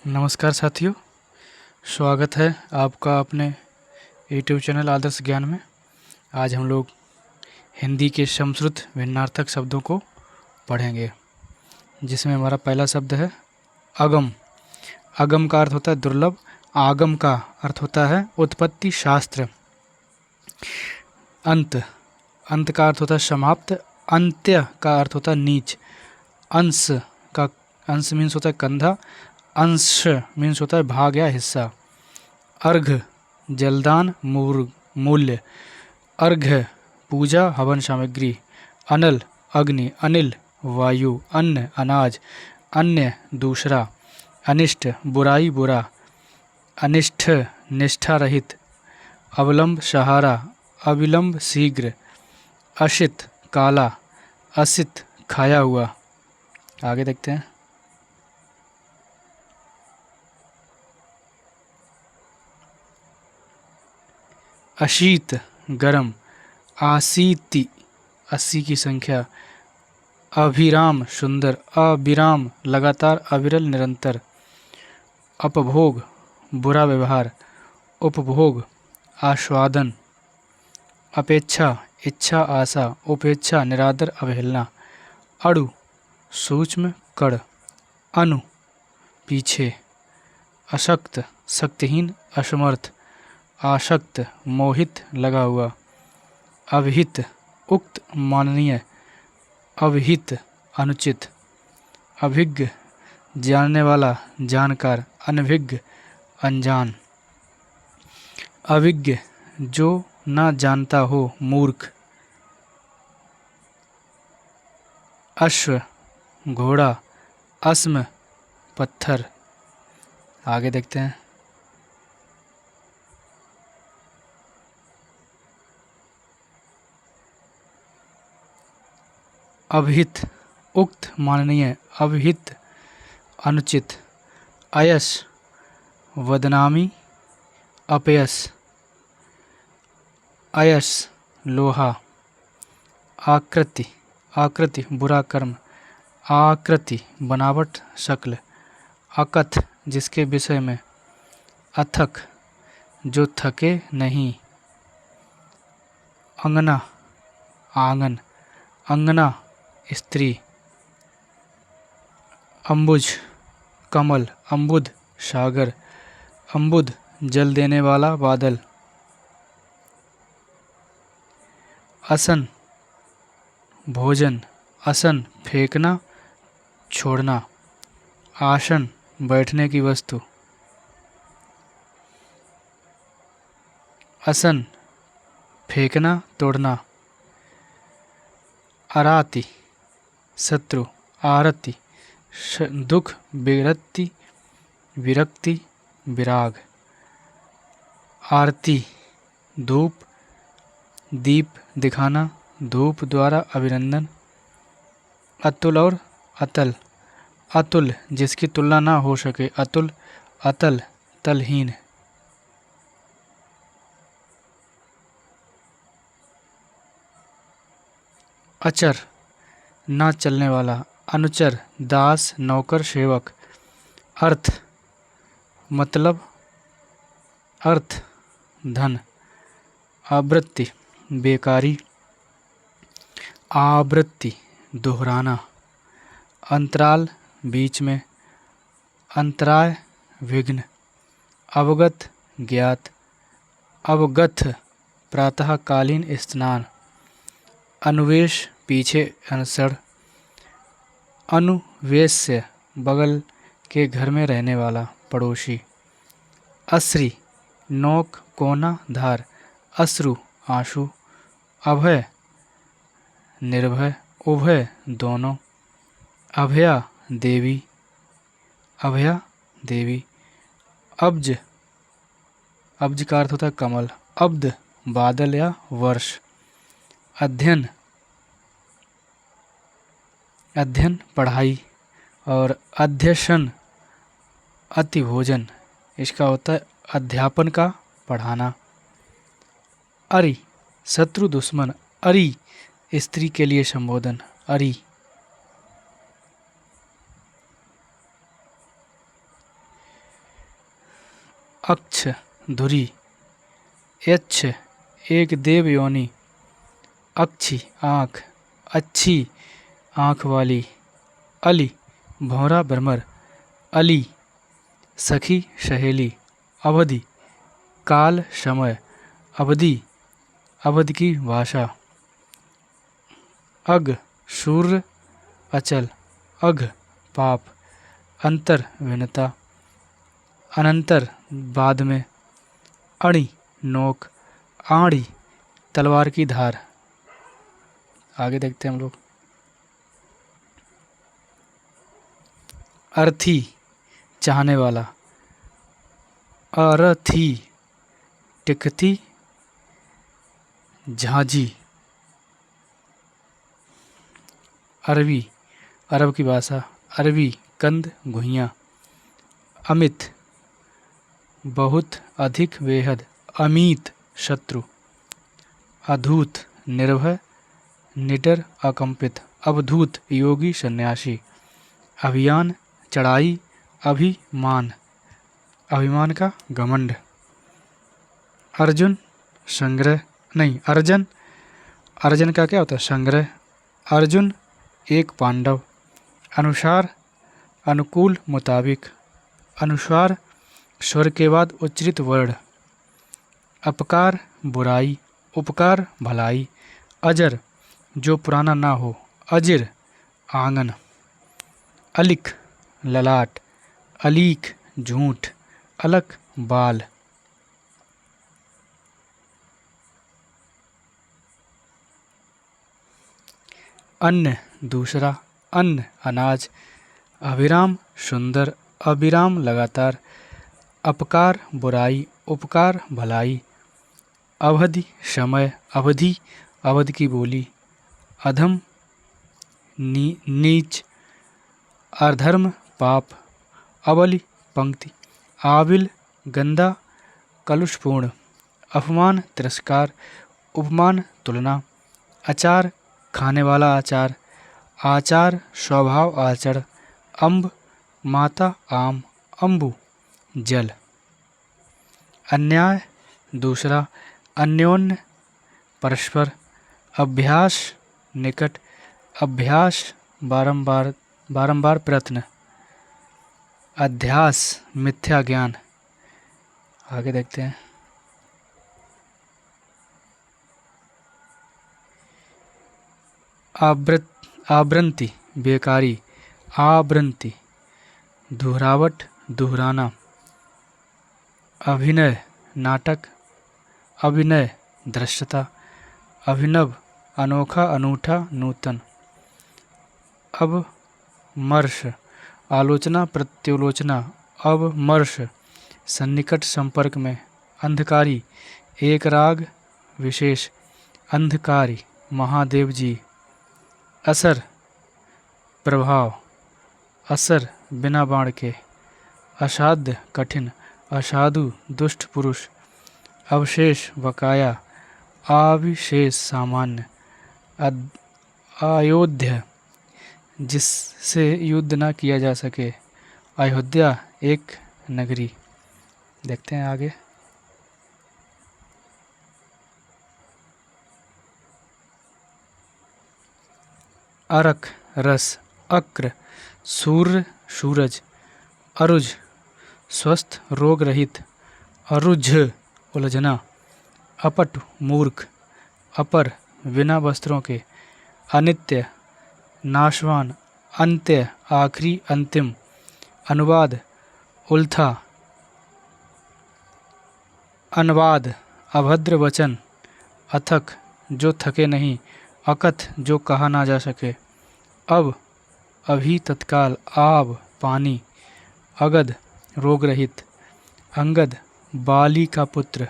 नमस्कार साथियों, स्वागत है आपका अपने यूट्यूब चैनल आदर्श ज्ञान में। आज हम लोग हिंदी के समश्रुत भिन्नार्थक शब्दों को पढ़ेंगे, जिसमें हमारा पहला शब्द है अगम। अगम का अर्थ होता है दुर्लभ। आगम का अर्थ होता है उत्पत्ति शास्त्र। अंत, अंत का अर्थ होता है समाप्त। अंत्य का अर्थ होता है नीच। अंश का अंश मीन्स होता है कंधा। अंश मीन्स होता है भाग या हिस्सा। अर्घ जलदान मूल्य। अर्घ्य पूजा हवन सामग्री। अनल अग्नि। अनिल वायु। अन्न अनाज। अन्य दूसरा। अनिष्ट बुराई बुरा। अनिष्ठ निष्ठा रहित। अवलंब सहारा। अविलंब शीघ्र। असित काला। असित खाया हुआ। आगे देखते हैं। अशीत गरम। आसीति 80 की संख्या। अभिराम सुंदर। अविराम लगातार अविरल निरंतर। अपभोग बुरा व्यवहार। उपभोग आस्वादन। अपेक्षा इच्छा आशा। उपेक्षा निरादर अवहेलना। अणु सूक्ष्म कण। अनु पीछे। अशक्त शक्तिहीन असमर्थ। आसक्त मोहित लगा हुआ। अभिहित उक्त माननीय। अभिहित अनुचित। अभिज्ञ जानने वाला जानकार। अनभिज्ञ अनजान। अविज्ञ जो ना जानता हो मूर्ख। अश्व घोड़ा। अस्म पत्थर। आगे देखते हैं। अभिहित उक्त माननीय। अभिहित अनुचित। अयस बदनामी अपयस। अयस लोहा। आकृति आकृति बुरा कर्म। आकृति बनावट शक्ल। अकथ जिसके विषय में। अथक जो थके नहीं। अंगना आंगन। अंगना स्त्री। अम्बुज कमल। अम्बुद सागर। अम्बुद जल देने वाला बादल। असन भोजन। असन फेंकना छोड़ना। आसन बैठने की वस्तु। असन फेंकना तोड़ना। आराति शत्रु। आरति दुख विरक्ति विरक्ति विराग। आरती धूप दीप दिखाना। धूप द्वारा अभिनंदन। अतुल और अतल। अतुल जिसकी तुलना ना हो सके। अतुल अतल तलहीन। अचर ना चलने वाला। अनुचर दास नौकर सेवक। अर्थ मतलब अर्थ धन। आवृत्ति बेकारी। आवृत्ति दोहराना। अंतराल बीच में। अंतराय विघ्न। अवगत ज्ञात। अवगत प्रातःकालीन स्नान। अनुवेश पीछे अनुसरण। अनुवेश्य बगल के घर में रहने वाला पड़ोसी। अश्री नोक कोना धार। अश्रु आंसू। अभय निर्भय। उभय दोनों। अभया देवी। अभया देवी। अब्ज अब्ज का अर्थ होता है कमल। अब्द बादल या वर्ष। अध्ययन अध्ययन पढ़ाई। और अध्यशन अति भोजन इसका होता है अध्यापन का पढ़ाना। अरि शत्रु दुश्मन। अरि स्त्री के लिए संबोधन। अरि अक्ष धुरी, यच्छ एक देव योनि, अक्षी आँख, अच्छी आँख वाली, अली भौरा भ्रमर, अली सखी सहेली, अवधि काल समय, अवधि अवध की भाषा, अग सूर्य अचल, अघ पाप, अंतर भिन्नता, अनंतर बाद में, अणि नोक, आड़ी तलवार की धार। आगे देखते हैं हम लोग। अर्थी चाहने वाला, अरथी टिकती झांझी, अरबी अरब की भाषा, अरबी कंद घुइयाँ, अमित बहुत अधिक बेहद, अमित शत्रु, अधूत निर्भय निडर अकंपित, अवधूत योगी सन्यासी, अभियान चढ़ाई, अभिमान अभिमान का घमंड, अर्जुन संग्रह नहीं अर्जन, अर्जन का क्या होता है संग्रह, अर्जुन एक पांडव, अनुसार अनुकूल मुताबिक, अनुस्वार स्वर के बाद उच्चरित वर्ण, अपकार बुराई, उपकार भलाई, अजर जो पुराना ना हो, अजिर आंगन, अलिक ललाट, अलीक झूठ, अलक बाल। अन्न दूसरा, अन्न अनाज, अभिराम सुंदर, अभिराम लगातार, अपकार बुराई, उपकार भलाई, अवधि समय, अवधि अवध की बोली, अधम नीच, अधर्म पाप, अबली पंक्ति, आविल गंदा कलुषपूर्ण, अपमान तिरस्कार, उपमान तुलना, अचार खाने वाला आचार, आचार स्वभाव आचर, अम्ब माता आम, अम्बु जल। अन्याय दूसरा, अन्योन्य परस्पर, अभ्यास निकट, अभ्यास बारंबार बारंबार प्रयत्न, अध्यास मिथ्या ज्ञान। आगे देखते हैं। आवृत्ति बेकारी, आवृत्ति दोहरावट दोहराना, अभिनय नाटक, अभिनय दृश्यता, अभिनव अनोखा अनूठा नूतन, अवमर्श आलोचना प्रत्यालोचना, अवमर्श सन्निकट संपर्क में, अंधकारी एक राग विशेष, अंधकारी महादेव जी, असर प्रभाव, असर बिना बाण के, असाध्य कठिन, असाधु दुष्ट पुरुष, अवशेष बकाया, अविशेष सामान्य, अयोध्या जिससे युद्ध न किया जा सके, अयोध्या एक नगरी। देखते हैं आगे। अरक रस, अक्र सूर्य सूरज, अरुज स्वस्थ रोग रहित, अरुझ उलझना, अपटु मूर्ख, अपर बिना वस्त्रों के, अनित्य नाशवान, अंत्य आखिरी अंतिम, अनुवाद उल्था, अनुवाद अभद्र वचन, अथक जो थके नहीं, अकथ जो कहा ना जा सके, अब अभी तत्काल, आब पानी, अगध रोग रहित, अंगद बाली का पुत्र,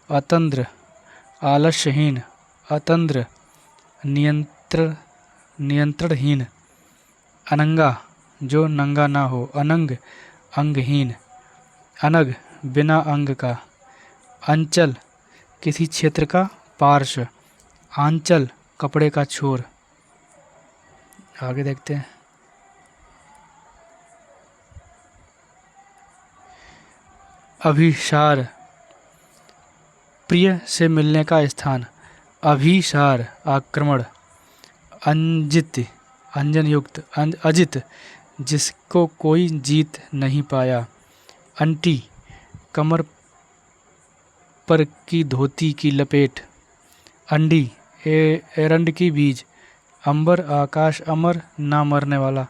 अतंद्र आलस्यहीन, अतंद्र नियंत्रणहीन, अनंगा जो नंगा ना हो, अनंग अंगहीन, अनग बिना अंग का, अंचल किसी क्षेत्र का पार्श्व, आंचल कपड़े का छोर। आगे देखते हैं। अभिसार, प्रिय से मिलने का स्थान। अभिसार, आक्रमण। अंजित, अंजन युक्त। अजित, जिसको कोई जीत नहीं पाया। अंटी, कमर पर की धोती की लपेट। अंडी, एरंड की बीज। अंबर, आकाश। अमर, ना मरने वाला।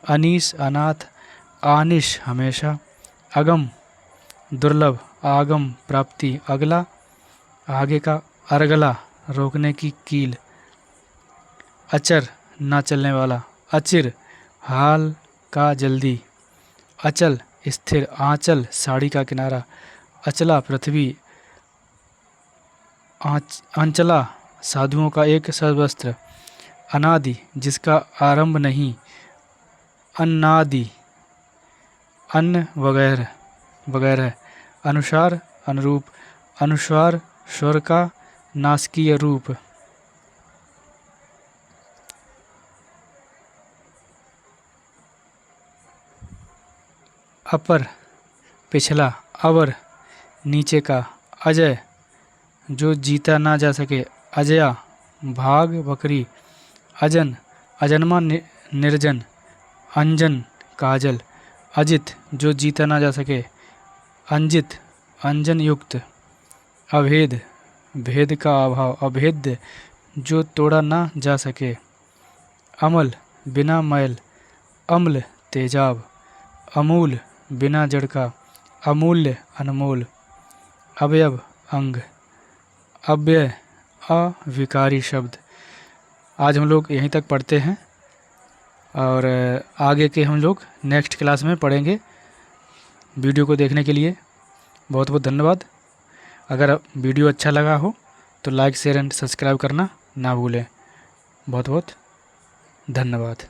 अनीस, अनाथ। आनिश, हमेशा। अगम, दुर्लभ। आगम, प्राप्ति। अगला, आगे का। अर्गला, रोकने की कील। अचर, ना चलने वाला। अचिर, हाल का, जल्दी। अचल, स्थिर। आंचल, साड़ी का किनारा। अचला, पृथ्वी। अंचला, साधुओं का एक सवस्त्र। अनादि, जिसका आरंभ नहीं। अन्नादि, अन्न वगैरह वगैरह। अनुसार, अनुरूप। अनुस्वार, स्वर का नासकीय रूप। अपर, पिछला। अवर, नीचे का। अजय, जो जीता ना जा सके। अजया, भाग, बकरी। अजन, अजन्मा, निर्जन। अंजन, काजल। अजित, जो जीता ना जा सके। अंजित, अंजन युक्त। अभेद, भेद का अभाव। अभेद्य, जो तोड़ा ना जा सके। अमल, बिना मैल। अम्ल, तेजाब। अमूल, बिना जड़ का। अमूल्य, अनमोल। अवयव, अंग। अव्यय, अविकारी शब्द। आज हम लोग यहीं तक पढ़ते हैं और आगे के हम लोग नेक्स्ट क्लास में पढ़ेंगे। वीडियो को देखने के लिए बहुत बहुत धन्यवाद। अगर वीडियो अच्छा लगा हो तो लाइक, शेयर एंड सब्सक्राइब करना ना भूलें। बहुत बहुत धन्यवाद।